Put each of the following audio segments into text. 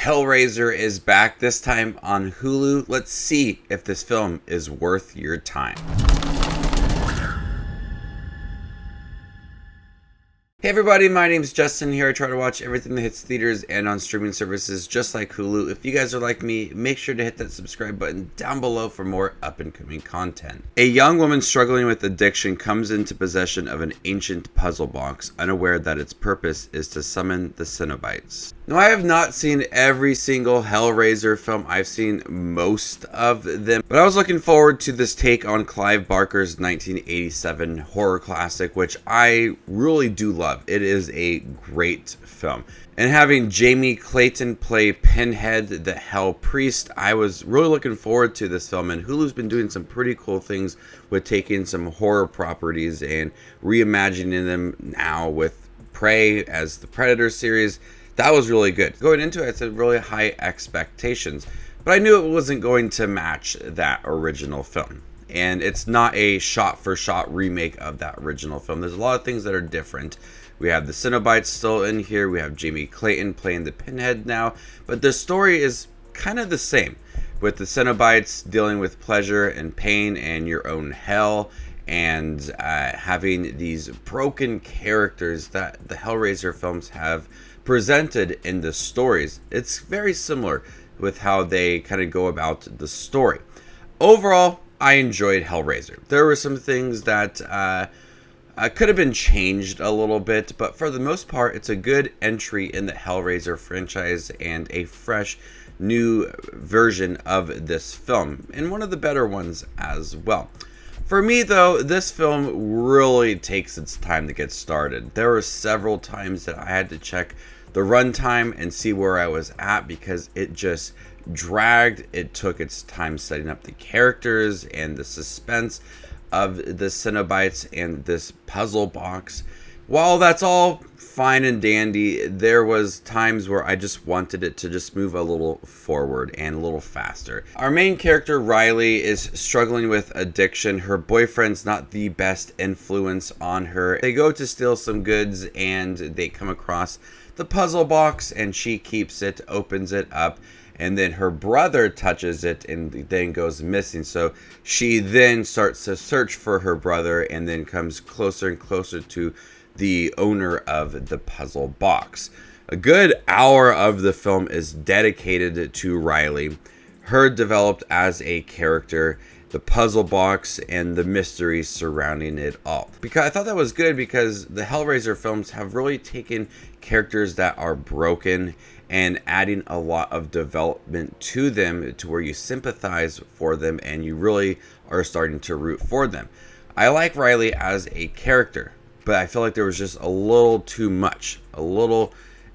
Hellraiser is back, this time on Hulu. Let's see if this film is worth your time. Hey everybody, my name's Justin here. I try to watch everything that hits theaters and on streaming services just like Hulu. If you guys are like me, make sure to hit that subscribe button down below for more up-and-coming content. A young woman struggling with addiction comes into possession of an ancient puzzle box, unaware that its purpose is to summon the Cenobites. Now, I have not seen every single Hellraiser film. I've seen most of them, but I was looking forward to this take on Clive Barker's 1987 horror classic, which I really do love. It is a great film. And having Jamie Clayton play Pinhead, the Hell Priest, I was really looking forward to this film. And Hulu's been doing some pretty cool things with taking some horror properties and reimagining them now with Prey as the Predator series. That was really good. Going into it, I had really high expectations, but I knew it wasn't going to match that original film. And it's not a shot-for-shot remake of that original film. There's a lot of things that are different. We have the Cenobites still in here. We have Jamie Clayton playing the Pinhead now. But the story is kind of the same, with the Cenobites dealing with pleasure and pain and your own hell, and having these broken characters that the Hellraiser films have presented in the stories. It's very similar with how they kind of go about the story. Overall, I enjoyed Hellraiser. There were some things that could have been changed a little bit, but for the most part, it's a good entry in the Hellraiser franchise and a fresh new version of this film, and one of the better ones as well. For me, though, this film really takes its time to get started. There were several times that I had to check the runtime and see where I was at because it just dragged. It took its time setting up the characters and the suspense of the Cenobites and this puzzle box. While that's all fine and dandy, there was times where I just wanted it to just move a little forward and a little faster. Our main character, Riley, is struggling with addiction. Her boyfriend's not the best influence on her. They go to steal some goods and they come across the puzzle box, and she keeps it, opens it up, and then her brother touches it and then goes missing. So she then starts to search for her brother and then comes closer and closer to the owner of the puzzle box. A good hour of the film is dedicated to Riley, her developed as a character, the puzzle box, and the mysteries surrounding it all. Because I thought that was good because the Hellraiser films have really taken characters that are broken and adding a lot of development to them to where you sympathize for them and you really are starting to root for them. I like Riley as a character, but I feel like there was just a little too much.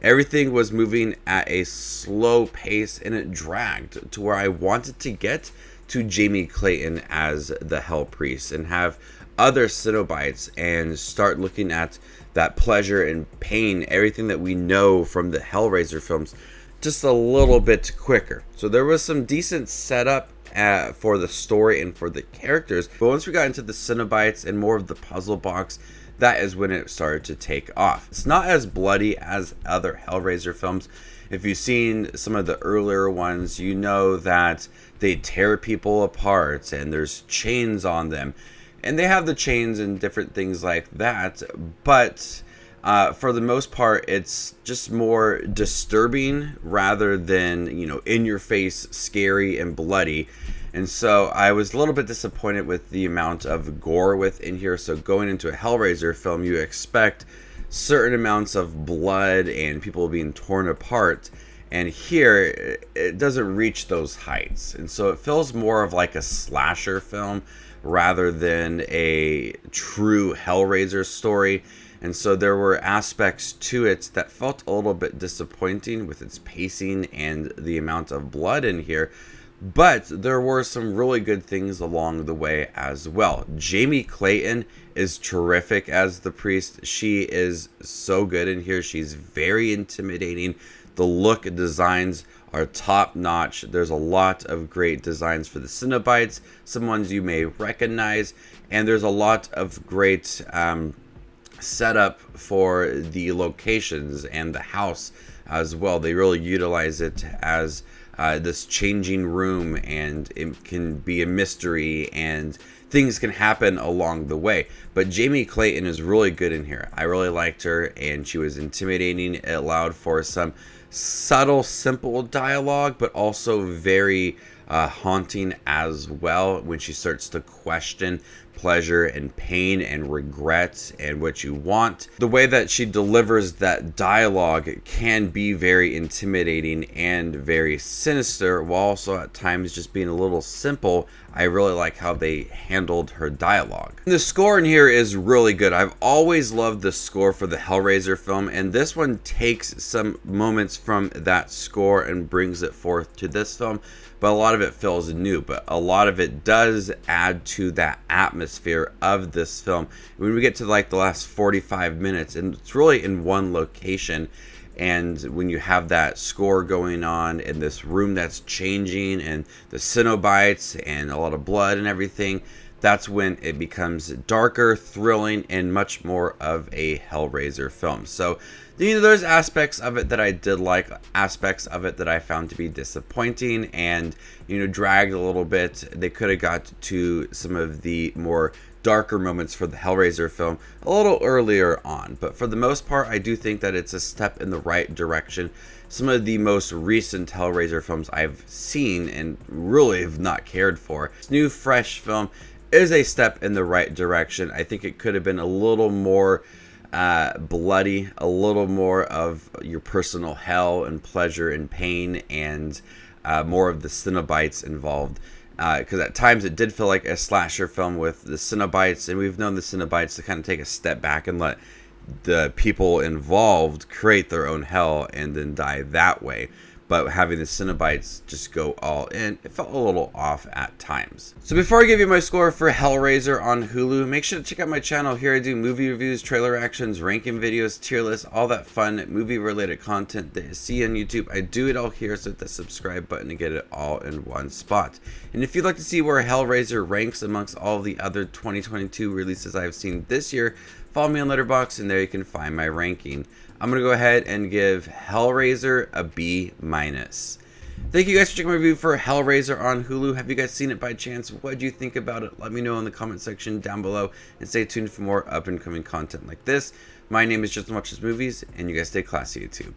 Everything was moving at a slow pace and it dragged to where I wanted to get to Jamie Clayton as the Hell Priest and have other Cenobites and start looking at that pleasure and pain, everything that we know from the Hellraiser films, just a little bit quicker. So there was some decent setup for the story and for the characters, but once we got into the Cenobites and more of the puzzle box, that is when it started to take off. It's not as bloody as other Hellraiser films. If you've seen some of the earlier ones, you know that they tear people apart and there's chains on them. And they have the chains and different things like that. But for the most part, it's just more disturbing rather than, in your face, scary and bloody. And so I was a little bit disappointed with the amount of gore within here. So going into a Hellraiser film, you expect certain amounts of blood and people being torn apart. And here, it doesn't reach those heights. And so it feels more of like a slasher film rather than a true Hellraiser story. And so there were aspects to it that felt a little bit disappointing with its pacing and the amount of blood in here. But there were some really good things along the way as well. Jamie Clayton is terrific as the priest. She is so good in here. She's very intimidating. The look designs are top notch. There's a lot of great designs for the Cenobites, some ones you may recognize, and there's a lot of great setup for the locations and the house as well. They really utilize it as this changing room, and it can be a mystery, and things can happen along the way. But Jamie Clayton is really good in here. I really liked her, and she was intimidating. It allowed for some subtle, simple dialogue, but also very haunting as well, when she starts to question pleasure and pain and regret and what you want. The way that she delivers that dialogue can be very intimidating and very sinister, while also at times just being a little simple. I really like how they handled her dialogue. The score in here is really good. I've always loved the score for the Hellraiser film, and this one takes some moments from that score and brings it forth to this film. But a lot of it feels new, but a lot of it does add to that atmosphere of this film. When we get to like the last 45 minutes, and it's really in one location, and when you have that score going on in this room that's changing, and the Cenobites and a lot of blood and everything, that's when it becomes darker, thrilling, and much more of a Hellraiser film. So, there's aspects of it that I did like, aspects of it that I found to be disappointing and, dragged a little bit. They could have got to some of the more darker moments for the Hellraiser film a little earlier on. But for the most part, I do think that it's a step in the right direction. Some of the most recent Hellraiser films I've seen and really have not cared for. This new, fresh film is a step in the right direction. I think it could have been a little more bloody, a little more of your personal hell and pleasure and pain, and more of the Cenobites involved. Because at times it did feel like a slasher film with the Cenobites, and we've known the Cenobites to kind of take a step back and let the people involved create their own hell and then die that way. But having the Cenobites just go all in, it felt a little off at times. So before I give you my score for Hellraiser on Hulu, make sure to check out my channel. Here I do movie reviews, trailer reactions, ranking videos, tier lists, all that fun movie related content that you see on YouTube. I do it all here, so hit the subscribe button to get it all in one spot. And if you'd like to see where Hellraiser ranks amongst all the other 2022 releases I've seen this year, follow me on Letterboxd, and there you can find my ranking. I'm going to go ahead and give Hellraiser a B-. Thank you guys for checking my review for Hellraiser on Hulu. Have you guys seen it by chance? What do you think about it? Let me know in the comment section down below, and stay tuned for more up and coming content like this. My name is Justin Watches Movies, and you guys stay classy, YouTube.